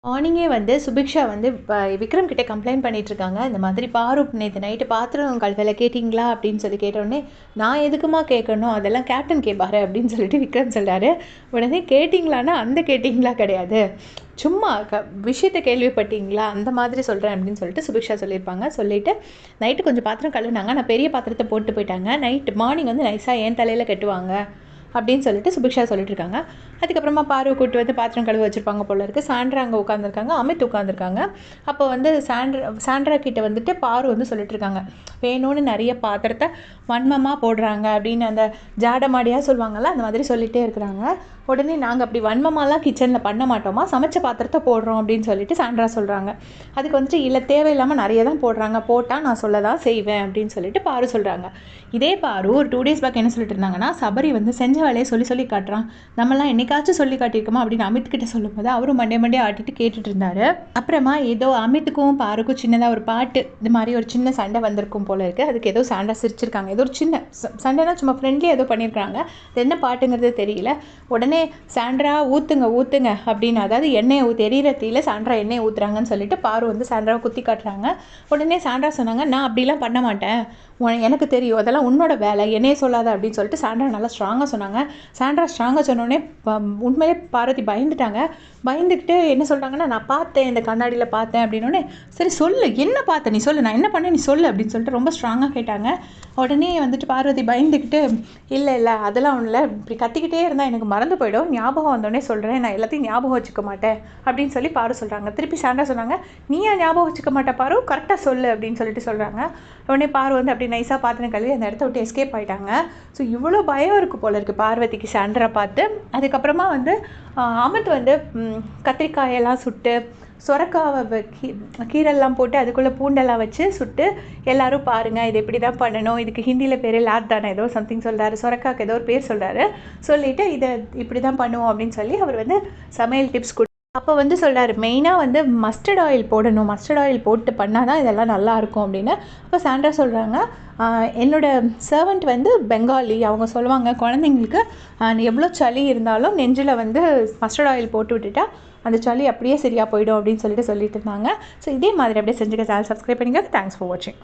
மார்னிங்கே வந்து சுபிக்ஷா வந்து விக்ரம் கிட்ட கம்ப்ளைண்ட் பண்ணிகிட்ருக்காங்க. இந்த மாதிரி பாரு நேற்று நைட்டு பாத்திரம் கழுவல கேட்டிங்களா அப்படின்னு சொல்லி கேட்டோடனே, நான் எதுக்குமா கேட்கணும், அதெல்லாம் கேப்டன் கேட்பாரு அப்படின்னு சொல்லிட்டு விக்ரம் சொல்கிறாரு. உடனே கேட்டிங்களான்னா அந்த கேட்டிங்களா கிடையாது, சும்மா விஷயத்தை கேள்விப்பட்டீங்களா அந்த மாதிரி சொல்கிறேன் அப்படின்னு சொல்லிட்டு சுபிக்ஷா சொல்லியிருப்பாங்க. சொல்லிவிட்டு நைட்டு கொஞ்சம் பாத்திரம் கழுவினாங்க, நான் பெரிய பாத்திரத்தை போட்டு போயிட்டாங்க, நைட்டு மார்னிங் வந்து நைஸாக என் தலையில் கட்டுவாங்க அப்படின்னு சொல்லிட்டு சுபிக்ஷா சொல்லிட்டு இருக்காங்க. அதுக்கப்புறமா பார்வை கூட்டு வந்து பாத்திரம் கழுவ வச்சுருப்பாங்க போல இருக்குது. சாண்ட்ரா அங்கே உட்காந்துருக்காங்க, அமித் உட்காந்துருக்காங்க. அப்போ வந்து சாண்ட்ரா கிட்ட வந்துட்டு பாரு வந்து சொல்லிட்டு இருக்காங்க, வேணும்னு நிறைய பாத்திரத்தை வன்மமாக போடுறாங்க அப்படின்னு அந்த ஜாடமாடியாக சொல்லுவாங்கள்ல, அந்த மாதிரி சொல்லிகிட்டே இருக்கிறாங்க. உடனே நாங்கள் அப்படி வன்மமாலாம் கிச்சனில் பண்ண மாட்டோமா, சமைச்ச பாத்திரத்தை போடுறோம் அப்படின்னு சொல்லிட்டு சாண்ட்ரா சொல்கிறாங்க. அதுக்கு வந்துட்டு இல்லை தேவையில்லாமல் நிறைய தான் போடுறாங்க, போட்டால் நான் சொல்ல தான் செய்வேன் அப்படின்னு சொல்லிட்டு பாரு சொல்கிறாங்க. இதே பாரு ஒரு 2 days பேக் என்ன சொல்லிட்டு இருந்தாங்கன்னா, சபரி வந்து செஞ்ச வேலையை சொல்லி காட்டுறான், நம்மலாம் என்னைக்காச்சும் சொல்லி காட்டியிருக்கோமா அப்படின்னு அமித் கிட்ட சொல்லும்போது அவரும் மண்டே ஆட்டிட்டு கேட்டுட்டு இருந்தாரு. அப்புறமா ஏதோ அமித்துக்கும் பாருக்கும் சின்னதாக ஒரு பாட்டு இந்த மாதிரி ஒரு சின்ன சண்டை வந்திருக்கும் போல இருக்குது. அதுக்கு ஏதோ சாண்ட்ரா சிரிச்சிருக்காங்க. ஏதோ ஒரு சின்ன சண்டைனா சும்மா ஃப்ரெண்ட்லியாக ஏதோ பண்ணியிருக்காங்க, அது என்ன பாட்டுங்கிறது தெரியல. உடனே சாண்ட்ரா ஊற்றுங்க அப்படின்னு, அதாவது எண்ணெயை எரியிற தீயில சாண்ட்ரா எண்ணெயை ஊற்றுறாங்கன்னு சொல்லிட்டு பாரு வந்து சாண்ட்ராவை குத்தி காட்டுறாங்க. உடனே சாண்ட்ரா சொன்னாங்க, நான் அப்படிலாம் பண்ண மாட்டேன், எனக்கு தெரியும், அதெல்லாம் உன்னோட வேலை, என்னையே சொல்லாத அப்படின்னு சொல்லிட்டு சாண்ட்ரா நல்லா ஸ்ட்ராங்காக சொன்னாங்க. சாண்ட்ரா ஸ்ட்ராங்காக சொன்னோடனே உண்மையிலே பார்வதி பயந்துட்டாங்க. பயந்துக்கிட்டு என்ன சொல்கிறாங்கன்னா, நான் பார்த்தேன், இந்த கண்ணாடியில் பார்த்தேன் அப்படின்னோடனே, சரி சொல்லு என்ன பார்த்த நீ சொல்லு, நான் என்ன பண்ணேன் நீ சொல்லு அப்படின்னு சொல்லிட்டு ரொம்ப ஸ்ட்ராங்காக கேட்டாங்க. உடனே வந்துட்டு பார்வதி பயந்துக்கிட்டு, இல்லை அதெல்லாம் ஒன்றும் இல்லை, இப்படி கத்திக்கிட்டே இருந்தால் எனக்கு மறந்து போயிடும், ஞாபகம் வந்தோடனே சொல்கிறேன், நான் எல்லாத்தையும் ஞாபகம் வச்சுக்க மாட்டேன் அப்படின்னு சொல்லி பாரு சொல்கிறாங்க. திருப்பி சாண்ட்ரா சொன்னாங்க, நீ ஏன் ஞாபகம் வச்சுக்க மாட்டேன் பாரு, கரெக்டாக சொல்லு அப்படின்னு சொல்லிட்டு சொல்கிறாங்க. உடனே பாரு வந்து அப்படி நைஸாக பாத்திரம் கழுவி அந்த இடத்த விட்டு எஸ்கேப் ஆகிட்டாங்க. ஸோ இவ்வளோ பயம் இருக்குது போல இருக்குது பார்வதிக்கு சாண்ட்ரா பார்த்து. அதுக்கப்புறமா வந்து அமித் வந்து கத்திரிக்காயெல்லாம் சுட்டு, சொரக்காவை கீரெல்லாம் போட்டு அதுக்குள்ளே பூண்டெல்லாம் வச்சு சுட்டு, எல்லோரும் பாருங்கள் இது இப்படி தான் பண்ணணும், இதுக்கு ஹிந்தியில் பேர் லாத் தானே ஏதோ சம்திங் சொல்கிறாரு, சொரக்காவுக்கு ஏதோ ஒரு பேர் சொல்கிறாரு, சொல்லிவிட்டு இதை இப்படி தான் பண்ணுவோம் அப்படின்னு சொல்லி அவர் வந்து சமையல் டிப்ஸ் அப்போ வந்து சொல்கிறார், மெயினாக வந்து மஸ்டர்ட் ஆயில் போடணும், மஸ்டர்ட் ஆயில் போட்டு பண்ணால் தான் இதெல்லாம் நல்லாயிருக்கும் அப்படின்னு. அப்போ சாண்ட்ரா சொல்கிறாங்க, என்னோடய சர்வெண்ட் வந்து பெங்காலி, அவங்க சொல்லுவாங்க குழந்தைங்களுக்கு எவ்வளோ சளி இருந்தாலும் நெஞ்சில் வந்து மஸ்டர்ட் ஆயில் போட்டு விட்டுட்டா அந்த சளி அப்படியே சரியாக போயிடும் அப்படின்னு சொல்லிட்டு இருந்தாங்க. ஸோ இதே மாதிரி அப்படியே செஞ்சுக்க, சேனல் சப்ஸ்கிரைப் பண்ணிக்க. தேங்க்ஸ் ஃபார் வாட்சிங்.